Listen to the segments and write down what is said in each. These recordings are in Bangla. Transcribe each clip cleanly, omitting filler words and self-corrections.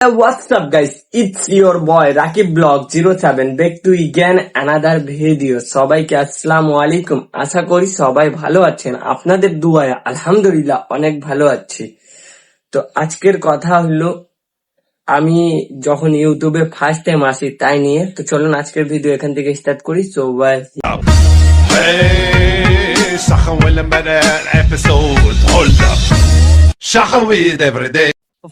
What's up guys, it's your boy Rakib Blog 07 back to again another video. সবাইকে আসসালামু আলাইকুম। আশা করি সবাই ভালো আছেন, আপনাদের দুয়ায় আলহামদুলিল্লাহ অনেক ভালো আছি। তো আজকের কথা হলো, আমি যখন ইউটিউবে ফার্স্ট টাইম আসি তাই নিয়ে। তো চলুন আজকের ভিডিও এখান থেকে স্টার্ট করি। সো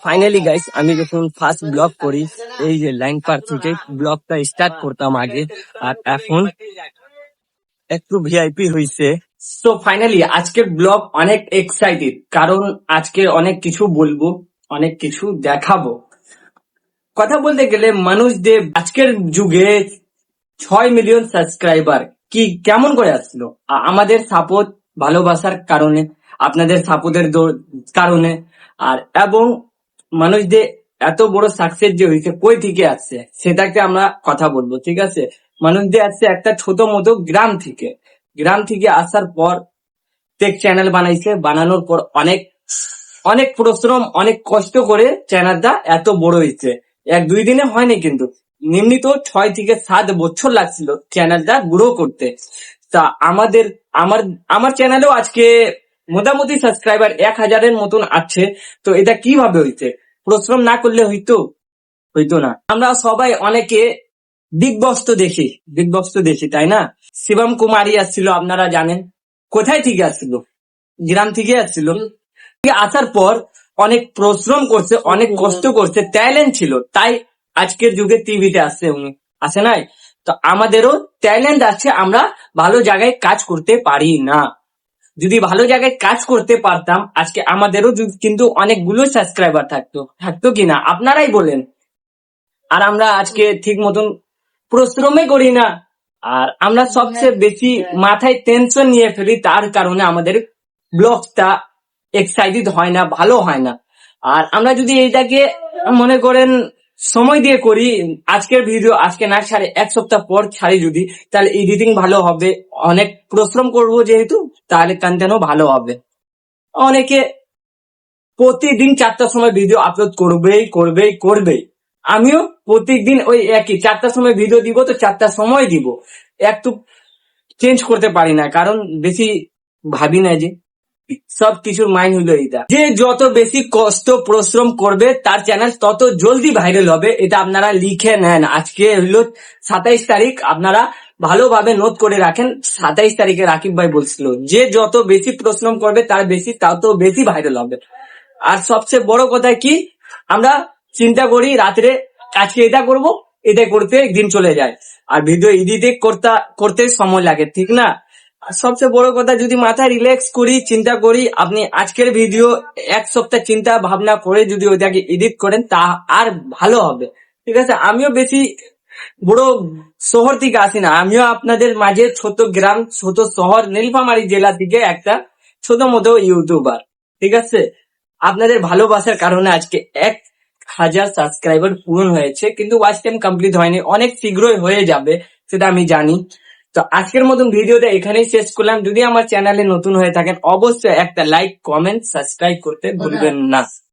ফাইনালি গাইস, আমি যখন ফার্স্ট ব্লগ করি, এই যে লাইন পার থেকে ব্লগটা স্টার্ট করতাম আগে, আর এখন একটু ভিআইপি হয়েছে। সো ফাইনালি আজকের ব্লগ অনেক এক্সাইটেড, কারণ আজকে অনেক কিছু বলবো, অনেক কিছু দেখাবো। কথা বলতে গেলে মানুষদের আজকের যুগে 6 মিলিয়ন সাবস্ক্রাইবার কি কেমন করে আসলো? আমাদের সাপোর্ট, ভালোবাসার কারণে, আপনাদের সাপোর্টের কারণে। আর এবং মানুষদের এত বড় সাকসেস যে হয়েছে কই থেকে আসছে সেটাকে আমরা কথা বলবো, ঠিক আছে? মানুষদের আসছে একটা ছোট মতো গ্রাম থেকে আসার পর টেক চ্যানেল বানাইছে, বানানোর পর অনেক অনেক পরিশ্রম, অনেক কষ্ট করে চ্যানেলটা এত বড় হয়েছে। 1-2 দিনে হয়নি, কিন্তু নিম্নিত 6 থেকে 7 বছর লাগছিল চ্যানেলটা গ্রো করতে। তা আমার চ্যানেলেও আজকে মোটামুটি সাবস্ক্রাইবার 1000-এর মতন আছে। তো এটা কিভাবে হইছে? পরিশ্রম না করলে হইতো না। আমরা সবাই অনেকে বিগ বস তো দেখি, তাই না? শিবম কুমারী আসছিল, আপনারা জানেন। কোথায় থেকে আসছিল? গ্রাম থেকে আসছিল। আসার পর অনেক পরিশ্রম করছে, অনেক কষ্ট করছে, ট্যালেন্ট ছিল, তাই আজকের যুগে টিভিতে আসছে উনি, আসে নাই? তো আমাদেরও ট্যালেন্ট আছে, আমরা ভালো জায়গায় কাজ করতে পারি না। যদি ভালো জায়গায় কাজ করতে পারতাম আজকে আমাদেরও কিন্তু অনেকগুলো সাবস্ক্রাইবার থাকতো কিনা আপনারাই বলেন। আর আমরা আজকে ঠিক মতন পরিশ্রমই করি না, আর আমরা সবচেয়ে বেশি মাথায় টেনশন নিয়ে ফেলি, তার কারণে আমাদের ব্লগটা এক্সাইটেড হয় না, ভালো হয় না। আর আমরা যদি এইটাকে মনে করেন সময় দিয়ে করি, আজকের ভিডিও আজকে না ছাড়ে 1 সপ্তাহ পর ছাড়ি যদি, তাহলে এডিটিং ভালো হবে। অনেক পরিশ্রম করব যেহেতু, তাহলে কন্টেন্টও ভালো হবে। অনেকে প্রতিদিন 4টার সময় ভিডিও আপলোড করবেই। আমিও প্রত্যেকদিন ওই একই 4টার সময় ভিডিও দিব, তো 4টার সময় দিব, একটু চেঞ্জ করতে পারি না, কারণ বেশি ভাবি না যে সব কিছুর মাইন্ড হলো এটা, যে যত বেশি কষ্ট পরিশ্রম করবে তার চ্যানেল তত জলদি ভাইরাল হবে। এটা আপনারা লিখে নেন। আজকে হলো 27 তারিখ, আপনারা ভালোভাবে নোট করে রাখেন। 27 তারিখে রাকিব ভাই বলছিল যে যত বেশি পরিশ্রম করবে তার তত বেশি ভাইরাল হবে। আর সবচেয়ে বড় কথা কি, আমরা চিন্তা করি রাত্রে আজকে এটা করব, এটা করতে দিন চলে যায়, আর ভিডিও এডিটিং করতে সময় লাগে, ঠিক না? সবচেয়ে বড় কথা, যদি মাথায় রিল্যাক্স করি, চিন্তা করি, আপনি আজকের ভিডিও 1 সপ্তাহ চিন্তা ভাবনা করে যদি ওইটাকে এডিট করেন, তা আর ভালো হবে, ঠিক আছে? আমিও বেশি বড় শহর থেকে আসি না, আমিও আপনাদের মাঝে ছোট গ্রাম, ছোট শহর, নীলফামারী জেলা থেকে একটা ছোট মতো ইউটিউবার, ঠিক আছে? আপনাদের ভালোবাসার কারণে আজকে 1000 সাবস্ক্রাইবার পূরণ হয়েছে, কিন্তু ওয়াচ টাইম কমপ্লিট হয়নি, অনেক শীঘ্রই হয়ে যাবে, সেটা আমি জানি। তো আজকের মতন ভিডিওটা এখানেই শেষ করলাম। যদি আমার চ্যানেলে নতুন হয়ে থাকেন অবশ্যই একটা লাইক, কমেন্ট, সাবস্ক্রাইব করতে ভুলবেন না।